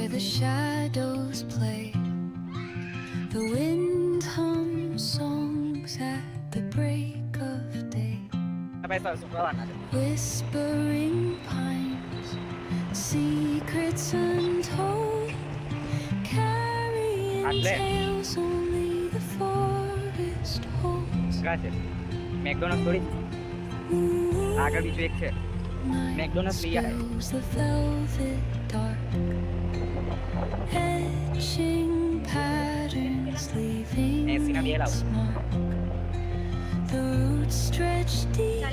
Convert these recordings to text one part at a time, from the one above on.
where the shadows play. The wind hums songs at the break of day. Whispering pines, secrets untold, carrying tales only the forest holds. McDonald થોડી આગળ બીજું એક છે McDonald લઈ આવે Spills the velvet dark, etching patterns, leaving its mark. The roots stretch deep,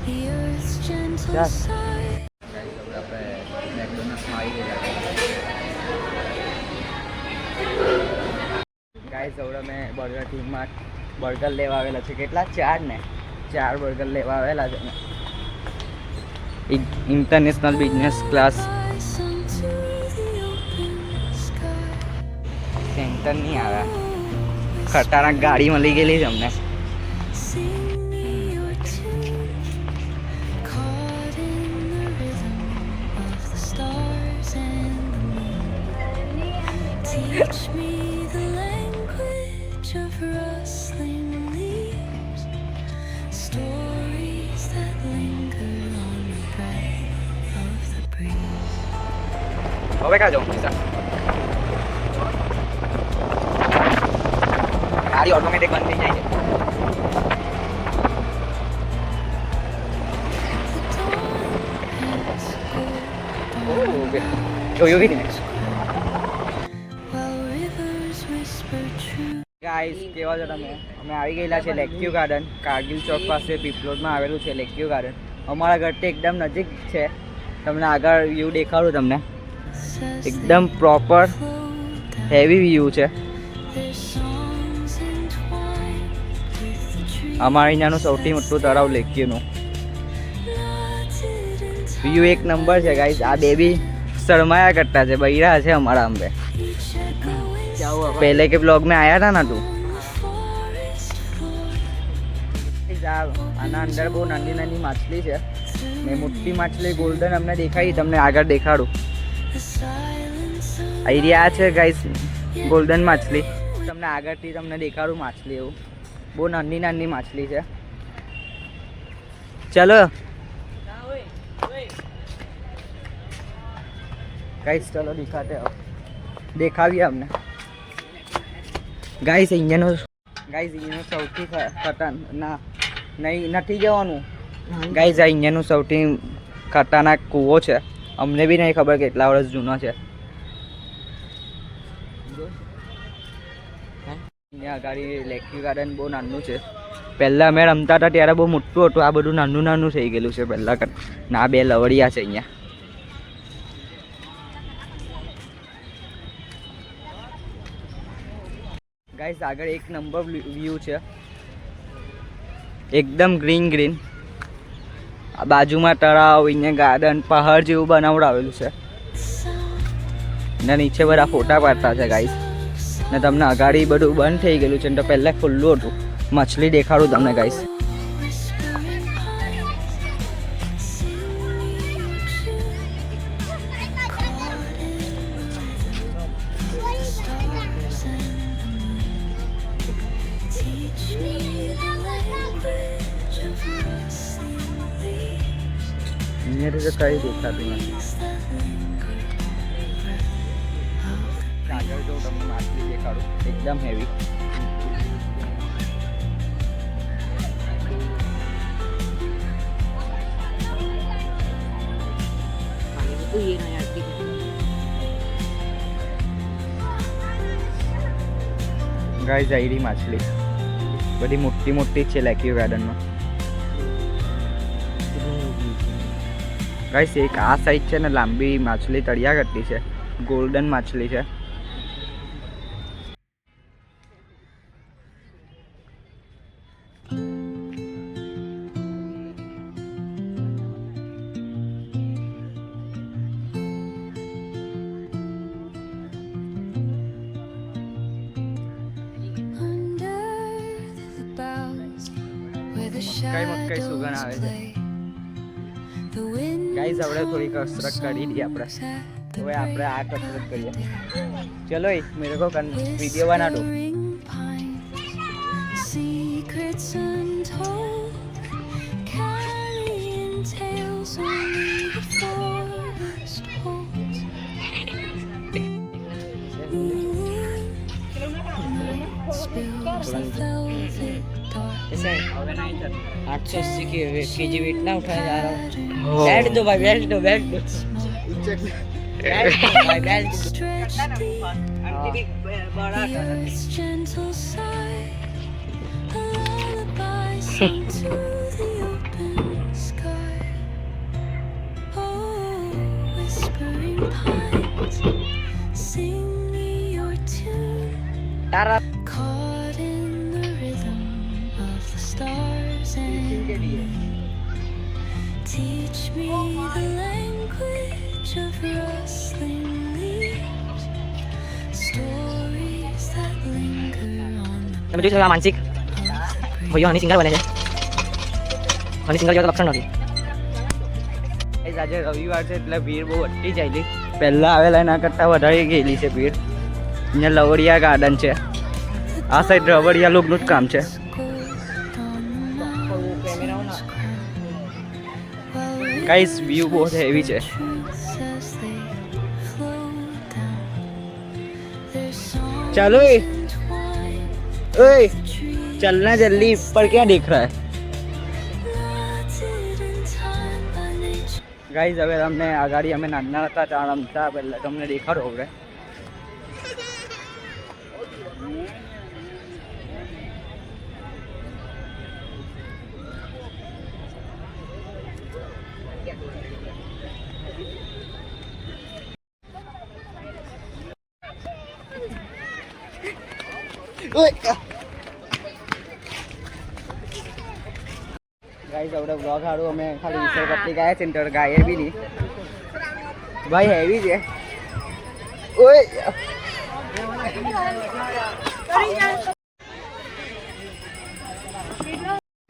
the earth's gentle sigh. આપણે મેકડોનલ્ડ્સમાં આવી ગયેલા ગાઈસ હવે મેં બર્ગર કિંગમાં બર્ગર લેવા આવેલા છે કેટલા ચાર બર્ગર લેવા આવેલા છે ઇન્ટરનેશનલ બિઝનેસ ક્લાસ સેન્ટર નહીં આવ્યા ખટારા ગાડી મળી ગયેલી છે અમને Teach me the language of rustling leaves, stories that linger on the breath of the breeze. હવે કા જાઉં પૈસા ગાડી ઓટોમેટિક બંધ થઈ જાય છે ઓકે જોયું કે નહીં ગાઈસ કેવા છો તમે અમે આવી ગયેલા છે લેક્યુ ગાર્ડન કારગિલ ચોક પાસે પીપલોદમાં આવેલું છે લેક્યુ ગાર્ડન અમારા ઘરથી એકદમ નજીક છે તમને આગળ વ્યૂ દેખાડું તમને એકદમ પ્રોપર હેવી વ્યૂ છે અમારા અહીંયાનું સૌથી મોટું તળાવ લેક્યુનું વ્યૂ એક નંબર છે ગાઈસ આ બેબી શરમાયા કરતા છે બૈરા છે અમારા અંબે पहले के ब्लॉग में आया था ना तू આના અંદર બહુ નાની નાની માછલી છે ને મોટી માછલી ગોલ્ડન અમને દેખાઈ તમને આગળ દેખાડું આઈડિયા છે ગાઈસ ગોલ્ડન માછલી તમને આગળથી તમને દેખાડું માછલી એવું બહુ નાની નાની માછલી છે ચલો ગાઈસ ચલો દિખાતે દેખાવીએ અમને ગાઈસ અહીંયાનું સૌથી નથી જવાનું ગાઈસ આ અહીંયાનું સૌથી ખતરનાક કૂવો છે અમને બી નહીં ખબર કેટલા વર્ષ જૂનો છે અહીંયા આગળ લેક્યુ ગાર્ડન બહુ નાનું છે પહેલાં અમે રમતા હતા ત્યારે બહુ મોટું હતું આ બધું નાનું નાનું થઈ ગયેલું છે પહેલાં ના બે લવડિયા છે અહીંયા ગાઈસ આગળ એક નંબર વ્યૂ છે એકદમ ગ્રીન આ બાજુમાં તળાવ અહીંયા ગાર્ડન પહાડ જેવું બનાવડાવેલું છે ને નીચે બધા ફોટા પાડતા છે ગાઈસ ને તમને અગાડી બધું બંધ થઈ ગયેલું છે ને તો પહેલાં ખુલ્લું હતું મછલી દેખાડું તમને ગાઈસ અહીંયાથી તો કઈ દેખાતું નથી આગળ જો તમને માછલી દેખાડું એકદમ હેવી ગાઈસ આયરી માછલી બધી મોટી મોટી છે લેક્યુ ગાર્ડનમાં ગાઈસ એક આ સાઈડ છે ને લાંબી માછલી તળિયા કરતી છે ગોલ્ડન માછલી છે મકાઈ સુગંધ આવે છે ગાઈસ આપણે થોડી કસરત કરી દઈએ આપણે the હવે આપણે આ break કસરત of કરીએ. day. ચલો मेरे को वीडियो बना दो. Whispering pines, secrets untold, carrying tales only the forest holds. Night spills the velvet dark. ऐसे 880 केजी वेट ना उठाया जा रहा हूँ. बैठ दो भाई, बैठ दो, बैठ दो. बैठ दो भाई, बैठ दो. Stretch deep, the earth's gentle sigh, a lullaby sung to the open sky. Oh, whispering pines, sing me your tune, Tara caught in the rhythm of the stars and teach me the language of rustling leaves, stories that linger on the તમે જોઈ શકો માનસિક ભાઈઓ હની singer બને છે. હની singer જેવા તો લક્ષણ નથી. Guys, આજે રવિવાર છે એટલે ભીડ બહુ અટકી જાયેલી. પહેલા આવેલા એના કરતાં વધારે ગયેલી છે ભીડ. અહીંયા લવડિયા ગાર્ડન છે. આ સાઈડ રબડિયા લોકોનું જ કામ છે. ગાઈસ વ્યૂ બહુ હેવી છે. चलो ओए चलना जल्दी पर क्या देख रहा है गाइस હવે તમને આગાડી અમે નાના હતા ત્યાં રમતા પહેલા તમને દેખાડો હવે गाइस આપણે વ્લોગ હારું અમે ખાલી વિસરપટ્ટી ગયા છે ને ગાયે બી નહીં ભાઈ હેવી છે ઓય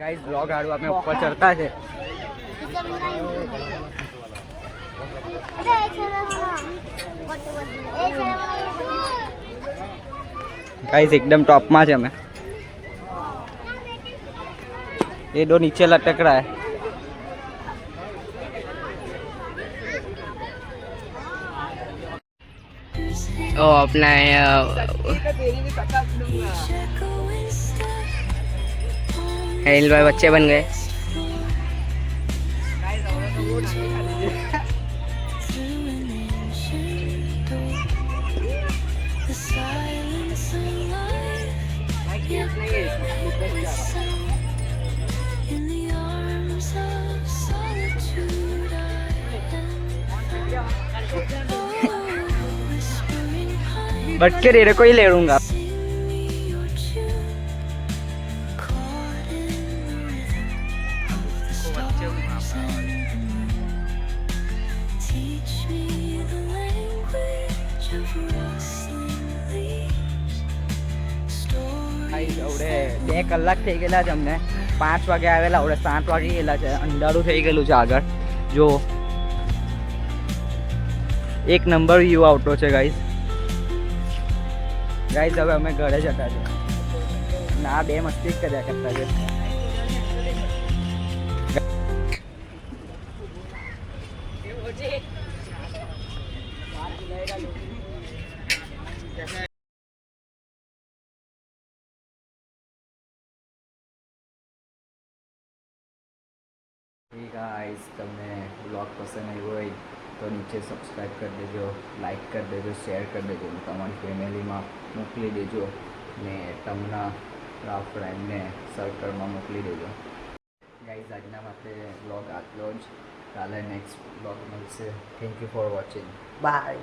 गाइस व्लॉग हारू આપણે ઉપર ચડતા છે गाइस एकदम टॉप में है मैं ये दो नीचे लटक रहा है ओ अपना हेल भाई बच्चे बन गए. बट के रेरे को ही ले लूंगा બે કલાક થઈ ગયેલા છે અમને 5 વાગે આવેલા હવે 7 વાગે ગયેલા છે અંધારું થઈ ગયેલું છે આગળ જો એક નંબર વ્યૂ આવતો છે ગાઈસ હવે અમે ઘરે જતા છે ના બે મસ્તી કર્યા કરતા છે गाइस તમને ब्लॉग पसंद આવ્યો હોય તો નીચે સબસ્ક્રાઇબ કરી દેજો લાઈક કરી દેજો શેર કરી દેજો તમારી ફેમિલીમાં મોકલી દેજો ને તમારા ફ્રેન્ડને સર્કલમાં મોકલી દેજો ગાઈસ આજના માટે બ્લોગ આટલો જ કાલે નેક્સ્ટ બ્લોગ મળશે thank you for watching bye